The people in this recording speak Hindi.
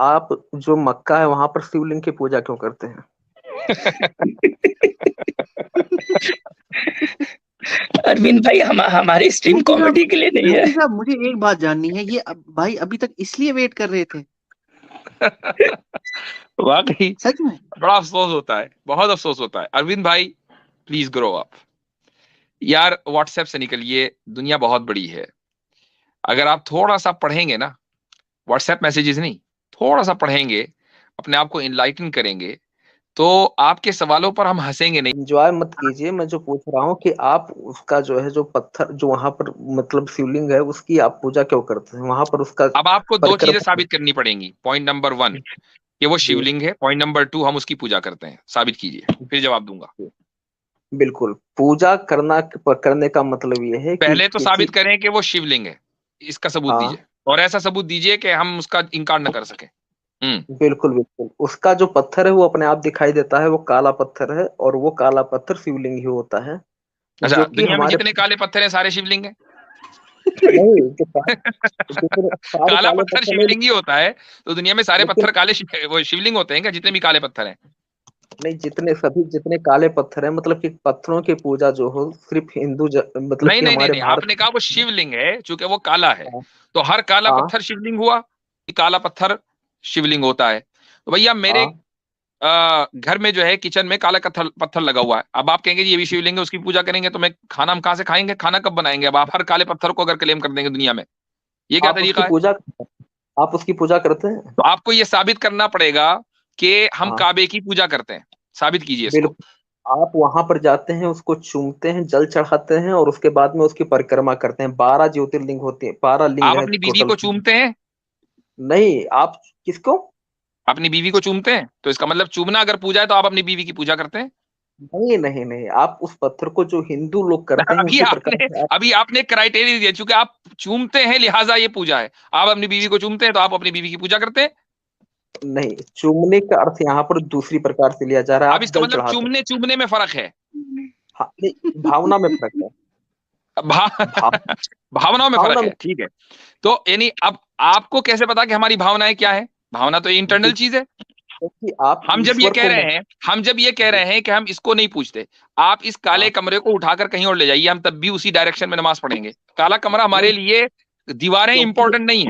आप जो मक्का है वहां पर शिवलिंग की पूजा क्यों करते हैं? अरविंद भाई, हमारी स्ट्रीम मुफ्ती साहब, कॉमेडी के लिए नहीं है। मुफ्ती साहब, मुझे एक बात जाननी है, ये भाई अभी तक इसलिए वेट कर रहे थे? वाकई सच में? बड़ा अफसोस होता है, बहुत अफसोस होता है। अरविंद भाई, प्लीज ग्रो अप यार। व्हाट्सएप से निकलिए, दुनिया बहुत बड़ी है। अगर आप थोड़ा सा पढ़ेंगे ना, व्हाट्सएप मैसेजेस नहीं, थोड़ा सा पढ़ेंगे, अपने आप को इनलाइटन करेंगे, तो आपके सवालों पर हम हंसेंगे नहीं। एंजॉय मत कीजिए। मैं जो पूछ रहा हूँ कि आप उसका जो है, जो पत्थर जो वहां पर मतलब शिवलिंग है, उसकी आप पूजा क्यों करते हैं वहां पर? उसका अब आपको दो चीजें परिक्रमा। साबित करनी पड़ेंगी। पॉइंट नंबर 1 कि वो जी, शिवलिंग है, पॉइंट नंबर 2 हम उसकी पूजा करते हैं। साबित कीजिए, फिर जवाब दूंगा। बिल्कुल। पूजा करने का मतलब ये है कि पहले तो किसी। साबित करें कि वो शिवलिंग है, इसका सबूत हाँ, दीजिए, और ऐसा सबूत दीजिए कि हम उसका इनकार न कर सके। बिल्कुल बिल्कुल। उसका जो पत्थर है वो अपने आप दिखाई देता है, वो काला पत्थर है, और वो काला पत्थर शिवलिंग ही होता है, अच्छा, जो कि दुनिया में हमारे। जितने काले पत्थर हैं सारे शिवलिंग हैं? नहीं, जितने सारे काला काले पत्थर पत्थर नहीं, शिवलिंग ही होता है, तो दुनिया में सारे लेकिन पत्थर काले वो शिवलिंग होते हैं क्या, जितने भी काले पत्थर हैं? नहीं, जितने काले पत्थर हैं, मतलब कि पत्थरों की पूजा जो हो सिर्फ मतलब नहीं कि नहीं नहीं हमारे नहीं, भारत। आपने कहा वो शिवलिंग है, चूंकि वो काला है, हाँ तो हर काला हाँ पत्थर शिवलिंग हुआ कि काला पत्थर शिवलिंग होता है? तो भैया मेरे हाँ। घर में जो है, किचन में काला पत्थर पत्थर लगा हुआ है। अब आप कहेंगे जी ये भी शिवलिंग है, उसकी पूजा करेंगे, तो मैं खाना हम कहाँ से खाएंगे? खाना कब बनाएंगे? अब आप हर काले पत्थर को अगर क्लेम कर देंगे दुनिया में, ये क्या आप उसकी तरीका है? पूजा आप उसकी पूजा करते हैं? तो आपको ये साबित करना पड़ेगा कि हम हाँ, काबे की पूजा करते हैं। साबित कीजिए इसको। बिल्कुल। आप वहां पर जाते हैं, उसको चूमते हैं, जल चढ़ाते हैं, और उसके बाद में उसकी परिक्रमा करते हैं। 12 ज्योतिर्लिंग होती है, 12 लिंग आप है अपनी बीवी टोटल। को चूमते हैं? नहीं, आप किसको? अपनी बीवी को चूमते हैं, तो इसका मतलब चूमना अगर पूजा है तो आप अपनी बीवी की पूजा करते हैं। नहीं नहीं नहीं, आप उस पत्थर को जो हिंदू लोग करते हैं अभी उसी प्रकार आपने से आप। अभी आपने क्राइटेरिया दिया, चूंकि आप चूमते हैं लिहाजा ये पूजा है। आप अपनी बीवी को चूमते हैं तो आप अपनी बीवी की पूजा करते हैं। नहीं, चूमने का अर्थ यहाँ पर दूसरी प्रकार से लिया जा रहा है, अब आप इसका जल मतलब चढ़ाते हैं। चूमने चूमने में फर्क है। हाँ, नहीं, भावना में फर्क है। भा, भाव भावनाओं में भावना फर्क में। है, ठीक है। तो यानी अब आपको कैसे पता कि हमारी भावनाएं क्या है? भावना तो इंटरनल चीज है। क्योंकि आप हम जब ये ईश्वर कह को रहे हैं हम जब ये कह रहे हैं कि हम इसको नहीं पूछते, आप इस काले हाँ, कमरे को उठाकर कहीं और ले जाइए, हम तब भी उसी डायरेक्शन में नमाज पढ़ेंगे। काला कमरा नहीं, हमारे लिए दीवारें क्योंकि इंपॉर्टेंट नहीं है।